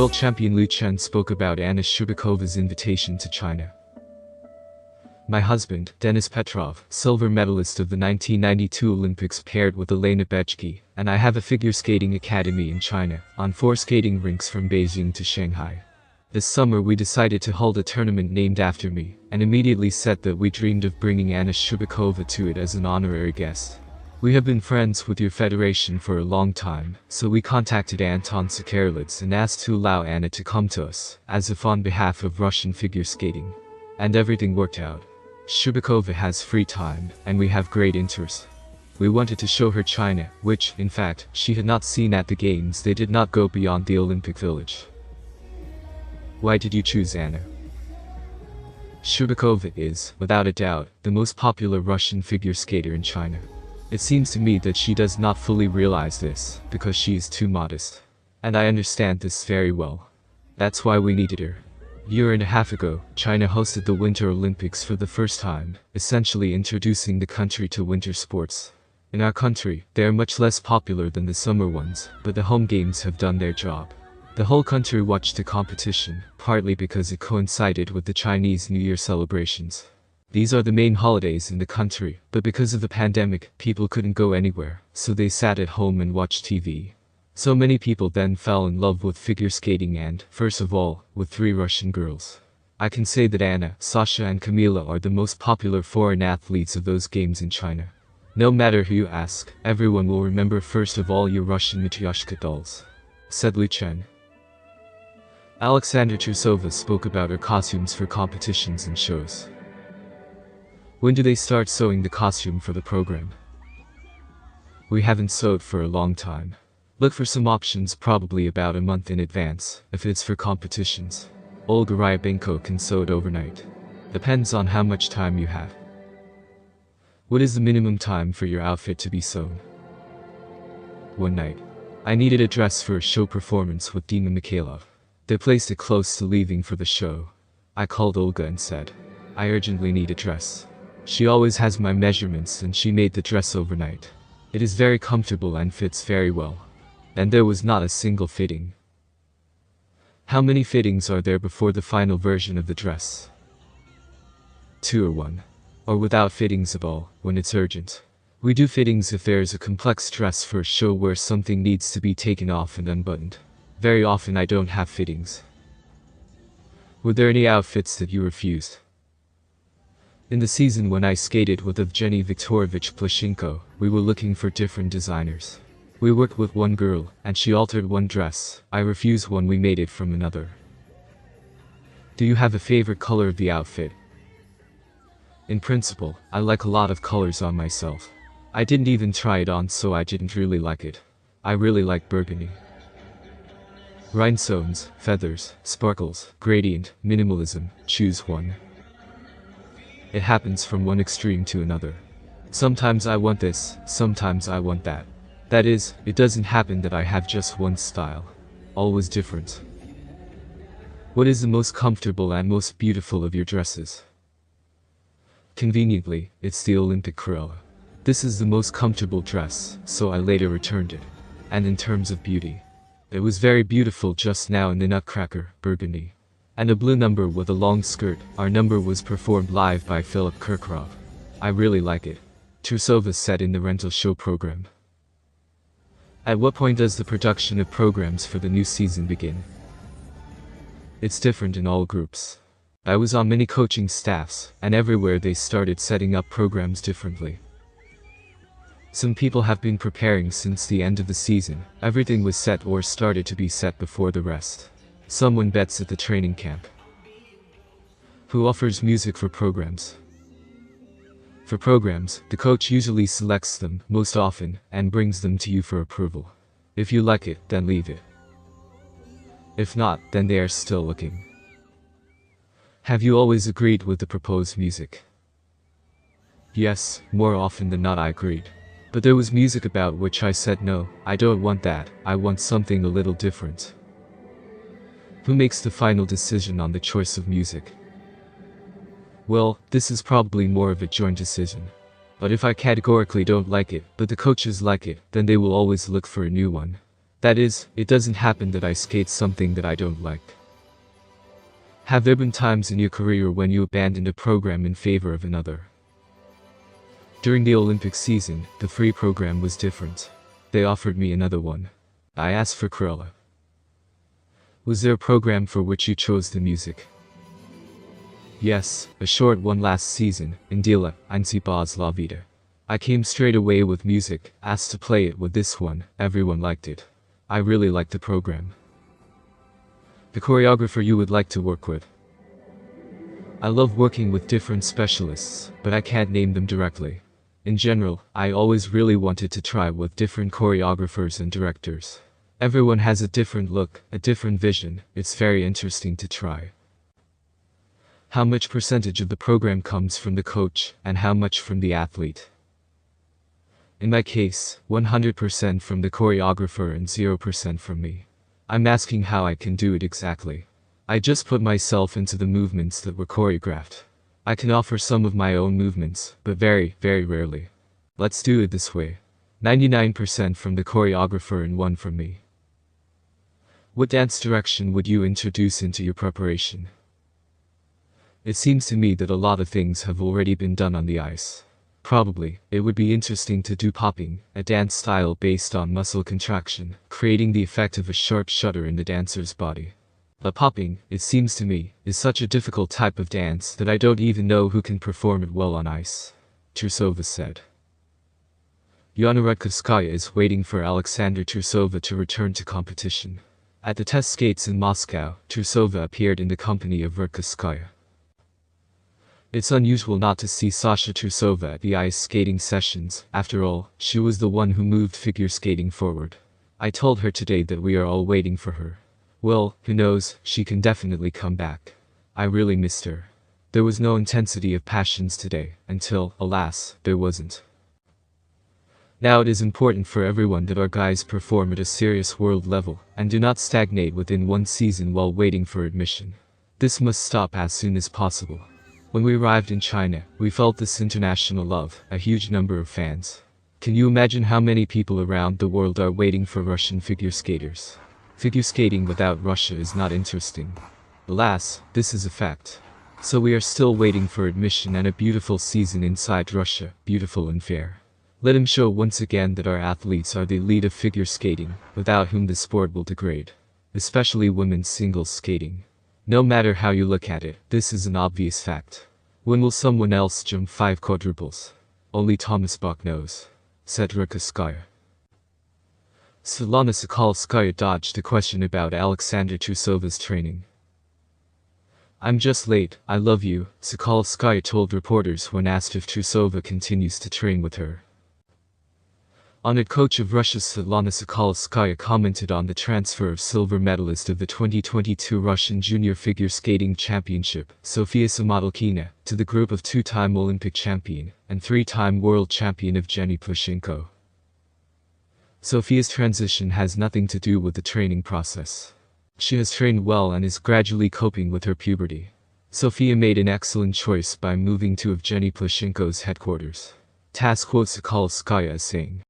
World champion Liu Chen spoke about Anna Shubakova's invitation to China. My husband, Denis Petrov, silver medalist of the 1992 Olympics, paired with Elena Bechki, and I have a figure skating academy in China, on 4 skating rinks from Beijing to Shanghai. This summer we decided to hold a tournament named after me, and immediately said that we dreamed of bringing Anna Shubakova to it as an honorary guest. We have been friends with your federation for a long time, so we contacted Anton Sakarlidze and asked to allow Anna to come to us, as if on behalf of Russian figure skating. And everything worked out. Shubakova has free time, and we have great interest. We wanted to show her China, which, in fact, she had not seen at the games. They did not go beyond the Olympic Village. Why did you choose Anna? Shubakova is, without a doubt, the most popular Russian figure skater in China. It seems to me that she does not fully realize this, because she is too modest. And I understand this very well. That's why we needed her. A year and a half ago, China hosted the Winter Olympics for the first time, essentially introducing the country to winter sports. In our country, they are much less popular than the summer ones, but the home games have done their job. The whole country watched the competition, partly because it coincided with the Chinese New Year celebrations. These are the main holidays in the country, but because of the pandemic, people couldn't go anywhere, so they sat at home and watched TV. So many people then fell in love with figure skating and, first of all, with 3 Russian girls. I can say that Anna, Sasha and Kamila are the most popular foreign athletes of those games in China. No matter who you ask, everyone will remember first of all your Russian Matryoshka dolls, said Liu Chen. Alexandra Trusova spoke about her costumes for competitions and shows. When do they start sewing the costume for the program? We haven't sewed for a long time. Look for some options probably about a month in advance, if it's for competitions. Olga Ryabenko can sew it overnight. Depends on how much time you have. What is the minimum time for your outfit to be sewn? One night. I needed a dress for a show performance with Dima Mikhailov. They placed it close to leaving for the show. I called Olga and said, I urgently need a dress. She always has my measurements and she made the dress overnight. It is very comfortable and fits very well. And there was not a single fitting. How many fittings are there before the final version of the dress? 2 or 1. Or without fittings at all, when it's urgent. We do fittings if there is a complex dress for a show where something needs to be taken off and unbuttoned. Very often I don't have fittings. Were there any outfits that you refused? In the season when I skated with Evgeny Viktorovich Plashenko, we were looking for different designers. We worked with one girl, and she altered one dress. I refused one, we made it from another. Do you have a favorite color of the outfit? In principle, I like a lot of colors on myself. I didn't even try it on, so I didn't really like it. I really like burgundy. Rhinestones, feathers, sparkles, gradient, minimalism, choose one. It happens from one extreme to another. Sometimes I want this, sometimes I want that. That is, it doesn't happen that I have just one style. Always different. What is the most comfortable and most beautiful of your dresses? Conveniently, it's the Olympic Cruella. This is the most comfortable dress, so I later returned it. And in terms of beauty, it was very beautiful just now in the Nutcracker, burgundy. And a blue number with a long skirt. Our number was performed live by Philip Kirkorov. I really like it. Trusova said in the rental show program. At what point does the production of programs for the new season begin? It's different in all groups. I was on many coaching staffs, and everywhere they started setting up programs differently. Some people have been preparing since the end of the season. Everything was set or started to be set before the rest. Someone bets at the training camp. Who offers music for programs? For programs, the coach usually selects them, most often, and brings them to you for approval. If you like it, then leave it. If not, then they are still looking. Have you always agreed with the proposed music? Yes, more often than not I agreed. But there was music about which I said no, I don't want that, I want something a little different. Who makes the final decision on the choice of music? Well, this is probably more of a joint decision. But if I categorically don't like it, but the coaches like it, then they will always look for a new one. That is, it doesn't happen that I skate something that I don't like. Have there been times in your career when you abandoned a program in favor of another? During the Olympic season, the free program was different. They offered me another one. I asked for Kerala. Was there a program for which you chose the music? Yes, a short one last season, Indila, Ansi Baz La Vida. I came straight away with music, asked to play it with this one, everyone liked it. I really liked the program. The choreographer you would like to work with? I love working with different specialists, but I can't name them directly. In general, I always really wanted to try with different choreographers and directors. Everyone has a different look, a different vision, it's very interesting to try. How much percentage of the program comes from the coach, and how much from the athlete? In my case, 100% from the choreographer and 0% from me. I'm asking how I can do it exactly. I just put myself into the movements that were choreographed. I can offer some of my own movements, but very, very rarely. Let's do it this way. 99% from the choreographer and 1 from me. What dance direction would you introduce into your preparation? It seems to me that a lot of things have already been done on the ice. Probably, it would be interesting to do popping, a dance style based on muscle contraction, creating the effect of a sharp shudder in the dancer's body. But popping, it seems to me, is such a difficult type of dance that I don't even know who can perform it well on ice. Trusova said. Yana Rudkovskaya is waiting for Alexander Trusova to return to competition. At the test skates in Moscow, Trusova appeared in the company of Rudkovskaya. It's unusual not to see Sasha Trusova at the ice skating sessions. After all, she was the one who moved figure skating forward. I told her today that we are all waiting for her. Well, who knows, she can definitely come back. I really missed her. There was no intensity of passions today, until, alas, there wasn't. Now it is important for everyone that our guys perform at a serious world level, and do not stagnate within one season while waiting for admission. This must stop as soon as possible. When we arrived in China, we felt this international love, a huge number of fans. Can you imagine how many people around the world are waiting for Russian figure skaters? Figure skating without Russia is not interesting. Alas, this is a fact. So we are still waiting for admission and a beautiful season inside Russia, beautiful and fair. Let him show once again that our athletes are the elite of figure skating, without whom the sport will degrade. Especially women's singles skating. No matter how you look at it, this is an obvious fact. When will someone else jump 5 quadruples? Only Thomas Bach knows, said Rudkovskaya. Svetlana Sokolskaya dodged the question about Alexander Trusova's training. I'm just late, I love you, Sokolskaya told reporters when asked if Trusova continues to train with her. Honored coach of Russia Svetlana Sokolskaya commented on the transfer of silver medalist of the 2022 Russian Junior Figure Skating Championship, Sofia Samotkina, to the group of 2-time Olympic champion and 3-time world champion Evgeny Plushenko. Sofia's transition has nothing to do with the training process. She has trained well and is gradually coping with her puberty. Sofia made an excellent choice by moving to Evgeny Plushenko's headquarters. TASS quotes Sokolskaya as saying,